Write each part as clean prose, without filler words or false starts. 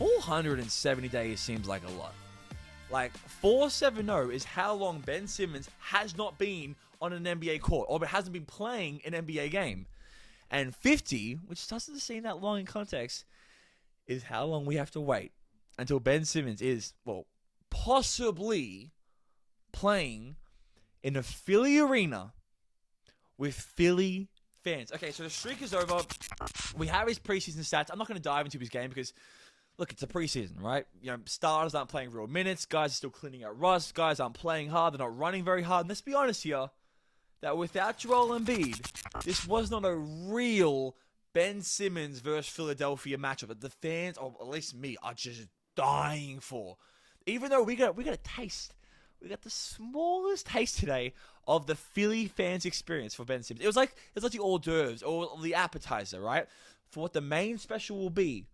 470 days seems like a lot. Like, 470 is how long Ben Simmons has not been on an NBA court, or hasn't been playing an NBA game. And 50, which doesn't seem that long in context, is how long we have to wait until Ben Simmons is, well, possibly playing in a Philly arena with Philly fans. Okay, so the streak is over. We have his preseason stats. I'm not going to dive into his game because, look, it's a preseason, right? You know, starters aren't playing real minutes. Guys are still cleaning out rust. Guys aren't playing hard. They're not running very hard. And let's be honest here, that without Joel Embiid, this was not a real Ben Simmons versus Philadelphia matchup that the fans, or at least me, are just dying for. Even though we got a taste. We got the smallest taste today of the Philly fans' experience for Ben Simmons. It was like the hors d'oeuvres or the appetizer, right? For what the main special will be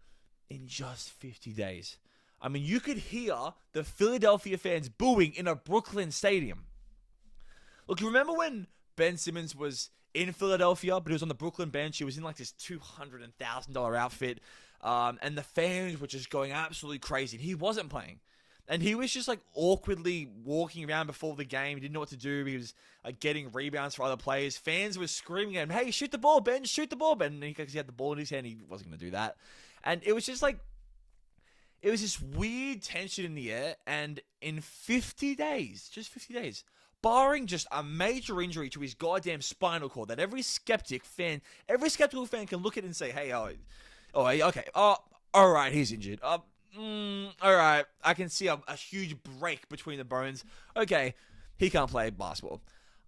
in just 50 days. I mean, you could hear the Philadelphia fans booing in a Brooklyn stadium. Look, you remember when Ben Simmons was in Philadelphia, but he was on the Brooklyn bench? He was in like this $200,000 outfit, and the fans were just going absolutely crazy. And he wasn't playing. And he was just like awkwardly walking around before the game. He didn't know what to do. He was like getting rebounds for other players. Fans were screaming at him, "Hey, shoot the ball, Ben! Shoot the ball, Ben!" And because he had the ball in his hand, he wasn't going to do that. And it was just like, it was this weird tension in the air. And in 50 days, just 50 days, barring just a major injury to his goddamn spinal cord that every skeptical fan can look at and say, "Hey, okay, all right, he's injured. All right, I can see a huge break between the bones. Okay, he can't play basketball."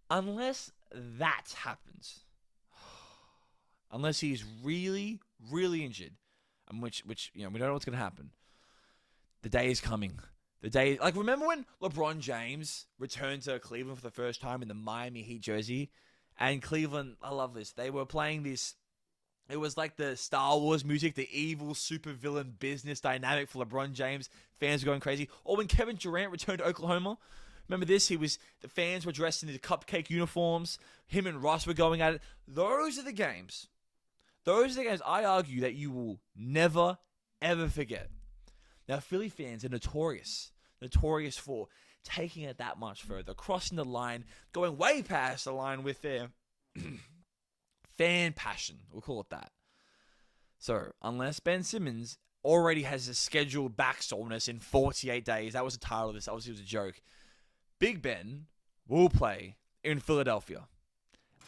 Unless that happens. Unless he's really, really injured. And which you know, we don't know what's going to happen. The day is coming. The day, like, remember when LeBron James returned to Cleveland for the first time in the Miami Heat jersey? And Cleveland, I love this, they were playing this. It was like the Star Wars music, the evil supervillain business dynamic for LeBron James. Fans were going crazy. Or when Kevin Durant returned to Oklahoma. Remember this? The fans were dressed in the cupcake uniforms. Him and Russ were going at it. Those are the games. I argue that you will never, ever forget. Now, Philly fans are notorious for taking it that much further, crossing the line, going way past the line with their fan passion, we'll call it that. So, unless Ben Simmons already has a scheduled back soreness in 48 days, that was the title of this, obviously it was a joke, Big Ben will play in Philadelphia.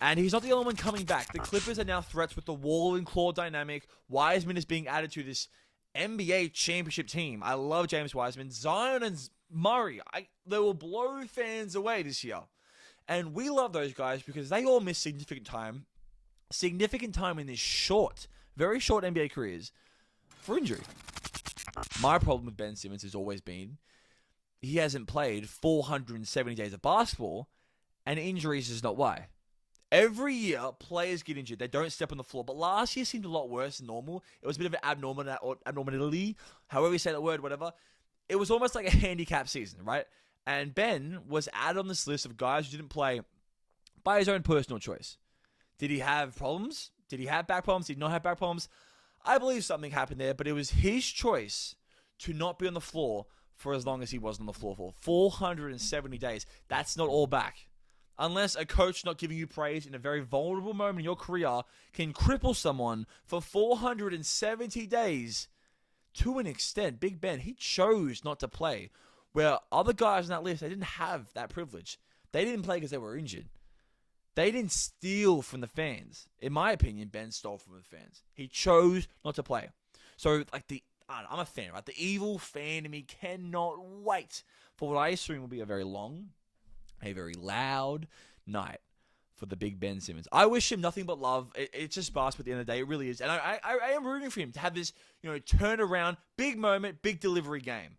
And he's not the only one coming back. The Clippers are now threats with the wall and claw dynamic. Wiseman is being added to this NBA championship team. I love James Wiseman. Zion and Murray, they will blow fans away this year. And we love those guys because they all miss significant time in this very short NBA careers for injury. My problem with Ben Simmons has always been he hasn't played 470 days of basketball, and injuries is not why. Every year, players get injured. They don't step on the floor. But last year seemed a lot worse than normal. It was a bit of an abnormality, however you say that word, whatever. It was almost like a handicap season, right? And Ben was added on this list of guys who didn't play by his own personal choice. Did he have problems? Did he have back problems? Did he not have back problems? I believe something happened there, but it was his choice to not be on the floor for as long as he was on the floor for 470 days. That's not all back. Unless a coach not giving you praise in a very vulnerable moment in your career can cripple someone for 470 days. To an extent, Big Ben, he chose not to play. Where other guys on that list, they didn't have that privilege. They didn't play because they were injured. They didn't steal from the fans. In my opinion, Ben stole from the fans. He chose not to play. So, I'm a fan, right? The evil fan in me cannot wait for what I assume will be a very long, a very loud night for the big Ben Simmons. I wish him nothing but love. It's just basketball at the end of the day. It really is. And I am rooting for him to have this, turnaround, big moment, big delivery game.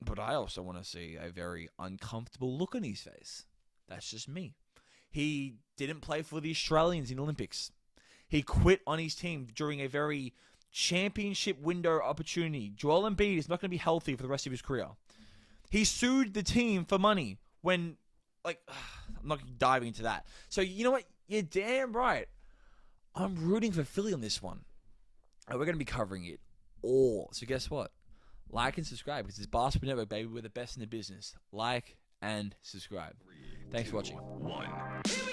But I also want to see a very uncomfortable look on his face. That's just me. He didn't play for the Australians in the Olympics. He quit on his team during a very championship window opportunity. Joel Embiid is not going to be healthy for the rest of his career. He sued the team for money when, I'm not diving into that. So, you know what? You're damn right. I'm rooting for Philly on this one. And we're going to be covering it all. So guess what? Like and subscribe because it's Basketball Network, baby. We're the best in the business. Like and subscribe. Thanks for watching. 1.